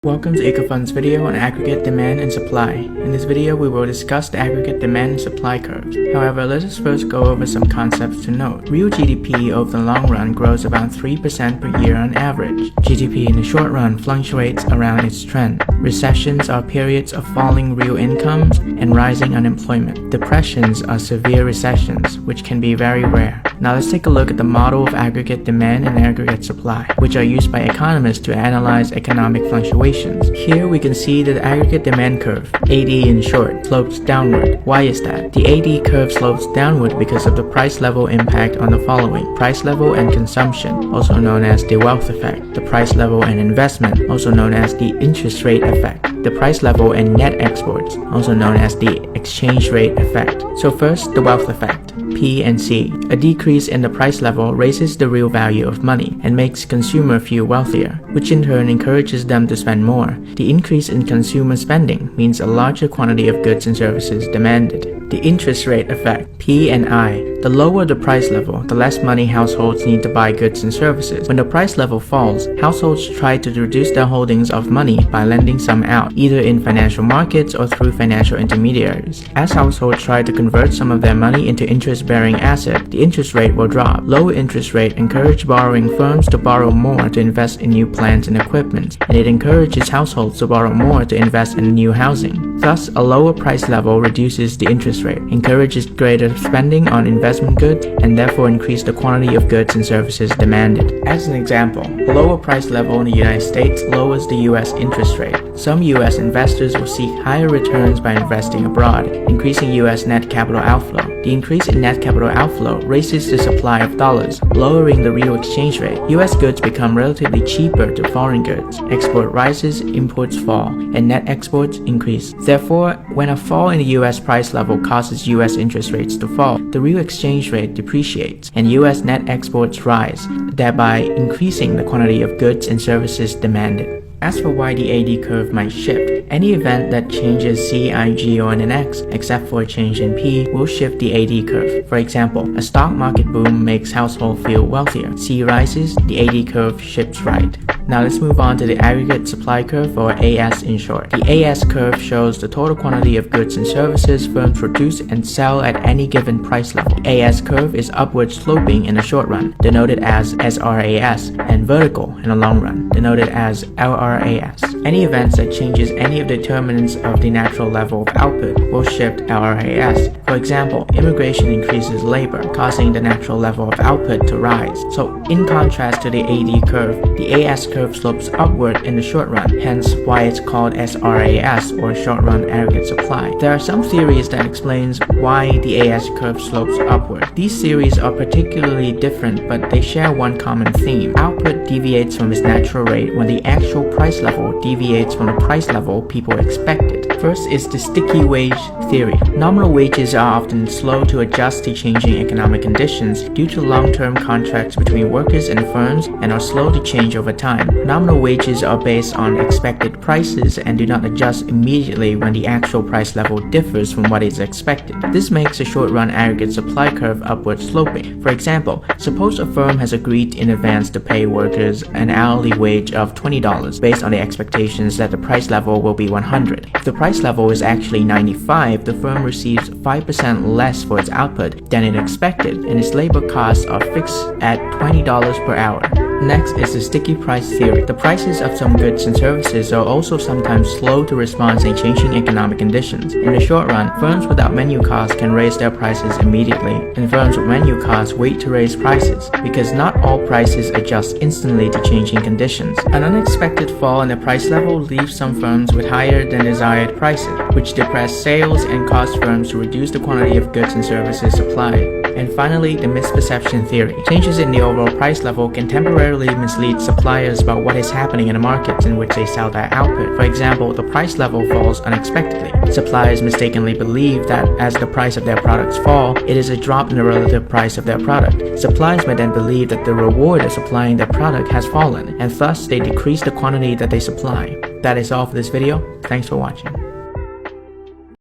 Welcome to EcoFun's video on aggregate demand and supply. In this video, we will discuss the aggregate demand and supply curves. However, let us first go over some concepts to note. Real GDP over the long run grows about 3% per year on average. GDP in the short run fluctuates around its trend. Recessions are periods of falling real incomes and rising unemployment. Depressions are severe recessions, which can be very rare. Now let's take a look at the model of aggregate demand and aggregate supply, which are used by economists to analyze economic fluctuations. Here we can see that the aggregate demand curve, AD in short, slopes downward. Why is that? The AD curve slopes downward because of the price level impact on the following: price level and consumption, also known as the wealth effect; the price level and investment, also known as the interest rate effect; the price level and net exports, also known as the exchange rate effect. So first, the wealth effect, P and C. A decrease in the price level raises the real value of money and makes consumer feel wealthier, which in turn encourages them to spend more. The increase in consumer spending means a larger quantity of goods and services demanded. The interest rate effect, P and I. The lower the price level, the less money households need to buy goods and services. When the price level falls, households try to reduce their holdings of money by lending some out, either in financial markets or through financial intermediaries. As households try to convert some of their money into interest-bearing asset, the interest rate will drop. Lower interest rate encourage borrowing firms to borrow more to invest in new plants and equipment, and it encourages households to borrow more to invest in new housing. Thus, a lower price level reduces the interest rate, encourages greater spending on investment goods, and therefore increase the quantity of goods and services demanded. As an example, a lower price level in the United States lowers the US interest rate. Some US investors will seek higher returns by investing abroad, increasing US net capital outflow. The increase in net capital outflow raises the supply of dollars, lowering the real exchange rate. US goods become relatively cheaper to foreign goods. Export rises, imports fall, and net exports increase. Therefore, when a fall in the US price level causes US interest rates to fall, the real exchange rate depreciates, and US net exports rise, thereby increasing the quantity of goods and services demanded. As for why the AD curve might shift, any event that changes C, I, G, or an X, except for a change in P, will shift the AD curve. For example, a stock market boom makes households feel wealthier. C rises, the AD curve shifts right. Now let's move on to the aggregate supply curve, or AS in short. The AS curve shows the total quantity of goods and services firms produce and sell at any given price level. The AS curve is upward sloping in the short run, denoted as SRAS, and vertical in the long run, denoted as LRAS. Any events that changes any of the determinants of the natural level of output will shift LRAS. For example, immigration increases labor, causing the natural level of output to rise. So in contrast to the AD curve, the AS curve slopes upward in the short run, hence why it's called SRAS, or short run aggregate supply. There are some theories that explains why the AS curve slopes upward. These theories are particularly different, but they share one common theme. Output deviates from its natural rate when the actual price level deviates from the price level people expected. First is the sticky wage theory. Nominal wages are often slow to adjust to changing economic conditions due to long-term contracts between workers and firms, and are slow to change over time. Nominal wages are based on expected prices and do not adjust immediately when the actual price level differs from what is expected. This makes a short-run aggregate supply curve upward sloping. For example, suppose a firm has agreed in advance to pay workers an hourly wage of $20 based on the expectations that the price level will be $100. If the price level is actually $95, the firm receives 5% less for its output than it expected, and its labor costs are fixed at $20 per hour. Next is the sticky price theory. The prices of some goods and services are also sometimes slow to respond to changing economic conditions. In the short run, firms without menu costs can raise their prices immediately, and firms with menu costs wait to raise prices, because not all prices adjust instantly to changing conditions. An unexpected fall in the price level leaves some firms with higher than desired prices, which depress sales and cause firms to reduce the quantity of goods and services supplied. And finally, the misperception theory. Changes in the overall price level can temporarily mislead suppliers about what is happening in the markets in which they sell their output. For example, the price level falls unexpectedly. Suppliers mistakenly believe that as the price of their products fall, it is a drop in the relative price of their product. Suppliers may then believe that the reward of supplying their product has fallen, and thus they decrease the quantity that they supply. That is all for this video. Thanks for watching.